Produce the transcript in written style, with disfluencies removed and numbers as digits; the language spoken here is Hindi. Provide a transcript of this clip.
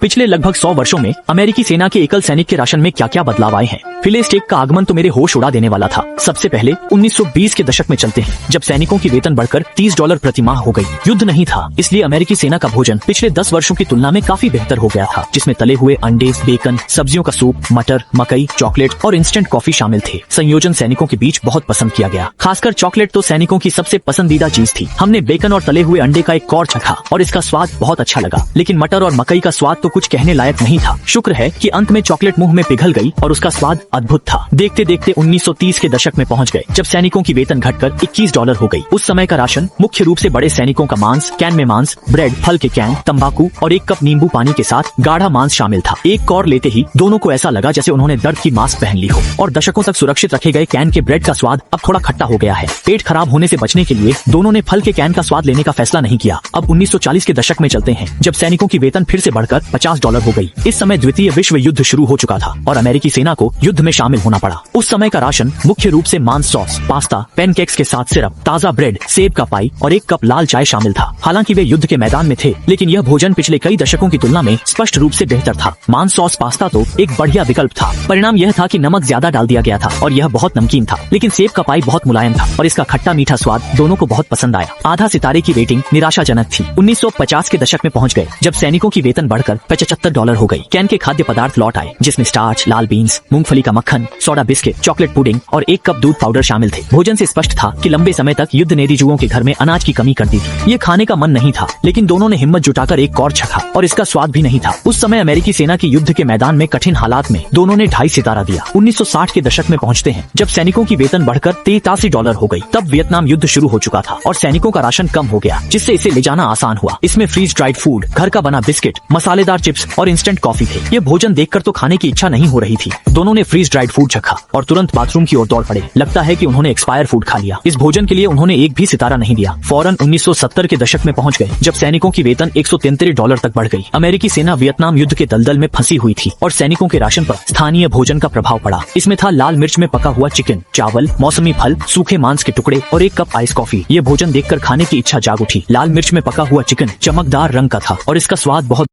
पिछले लगभग 100 वर्षों में अमेरिकी सेना के एकल सैनिक के राशन में क्या क्या बदलाव आए हैं। फिले स्टेक का आगमन तो मेरे होश उड़ा देने वाला था। सबसे पहले 1920 के दशक में चलते हैं, जब सैनिकों की वेतन बढ़कर $30 प्रति माह हो गई। युद्ध नहीं था, इसलिए अमेरिकी सेना का भोजन पिछले 10 वर्षों की तुलना में काफी बेहतर हो गया था, जिसमें तले हुए अंडे, बेकन, सब्जियों का सूप, मटर, मकई, चॉकलेट और इंस्टेंट कॉफी शामिल थे। संयोजन सैनिकों के बीच बहुत पसंद किया गया। खासकर चॉकलेट तो सैनिकों की सबसे पसंदीदा चीज थी। हमने बेकन और तले हुए अंडे का एक कौर चखा और इसका स्वाद बहुत अच्छा लगा, लेकिन मटर और मकई का स्वाद तो कुछ कहने लायक नहीं था। शुक्र है कि अंत में चॉकलेट मुंह में पिघल गई और उसका स्वाद अद्भुत था। देखते देखते 1930 के दशक में पहुंच गए, जब सैनिकों की वेतन घटकर $21 हो गई। उस समय का राशन मुख्य रूप से बड़े सैनिकों का मांस, कैन में मांस, ब्रेड, फल के कैन, तंबाकू और 1 कप नींबू पानी के साथ गाढ़ा मांस शामिल था। एक कौर लेते ही दोनों को ऐसा लगा जैसे उन्होंने दर्द की मास्क पहन ली हो, और दशकों तक सुरक्षित रखे गए कैन के ब्रेड का स्वाद अब थोड़ा खट्टा हो गया है। पेट खराब होने से बचने के लिए दोनों ने फल के कैन का स्वाद लेने का फैसला नहीं किया। अब 1940 के दशक में चलते हैं, जब सैनिकों की वेतन फिर से बढ़कर $50 हो गई। इस समय द्वितीय विश्व युद्ध शुरू हो चुका था और अमेरिकी सेना को युद्ध में शामिल होना पड़ा। उस समय का राशन मुख्य रूप से मांस, सॉस, पास्ता, पैनकेक्स के साथ सिरप, ताजा ब्रेड, सेब का पाई और 1 कप लाल चाय शामिल था। हालांकि वे युद्ध के मैदान में थे, लेकिन यह भोजन पिछले कई दशकों की तुलना में स्पष्ट रूप से बेहतर था। मांस, सॉस, पास्ता तो एक बढ़िया विकल्प था। परिणाम यह था कि नमक ज्यादा डाल दिया गया था और यह बहुत नमकीन था, लेकिन सेब का पाई बहुत मुलायम था और इसका खट्टा मीठा स्वाद दोनों को बहुत पसंद आया। आधा सितारे की रेटिंग निराशाजनक थी। 1950 के दशक में पहुंच गए, जब सैनिकों की वेतन बढ़कर $75 हो गई। कैन के खाद्य पदार्थ लौट आए, जिसमें स्टार्च, लाल बीन्स, मूंगफली का मक्खन, सोडा बिस्किट, चॉकलेट पुडिंग और 1 कप दूध पाउडर शामिल थे। भोजन से स्पष्ट था कि लंबे समय तक युद्ध ने जुओं के घर में अनाज की कमी कर दी थी। ये खाने का मन नहीं था, लेकिन दोनों ने हिम्मत जुटाकर एक कौर चखा और इसका स्वाद भी नहीं था। उस समय अमेरिकी सेना की युद्ध के मैदान में कठिन हालात में दोनों ने 2.5 सितारा दिया। 1960 के दशक में पहुंचते हैं, जब सैनिकों की वेतन बढ़कर $83 हो गई। तब वियतनाम युद्ध शुरू हो चुका था और सैनिकों का राशन कम हो गया, जिससे इसे ले जाना आसान हुआ। इसमें फ्रीज ड्राइड फूड, घर का बना बिस्किट, मसालेदार चिप्स और इंस्टेंट कॉफी थे। ये भोजन देखकर तो खाने की इच्छा नहीं हो रही थी। दोनों ने फ्रीज ड्राइड फूड चखा और तुरंत बाथरूम की ओर दौड़ पड़े। लगता है कि उन्होंने एक्सपायर फूड खा लिया। इस भोजन के लिए उन्होंने एक भी सितारा नहीं दिया। फौरन 1970 के दशक में पहुंच गए, जब सैनिकों की वेतन $133 तक बढ़ गई। अमेरिकी सेना वियतनाम युद्ध के दलदल में फंसी हुई थी और सैनिकों के राशन पर स्थानीय भोजन का प्रभाव पड़ा। इसमें था लाल मिर्च में पका हुआ चिकन, चावल, मौसमी फल, सूखे मांस के टुकड़े और 1 कप आइस कॉफी। ये भोजन देखकर खाने की इच्छा जाग उठी। लाल मिर्च में पका हुआ चिकन चमकदार रंग का था और इसका स्वाद बहुत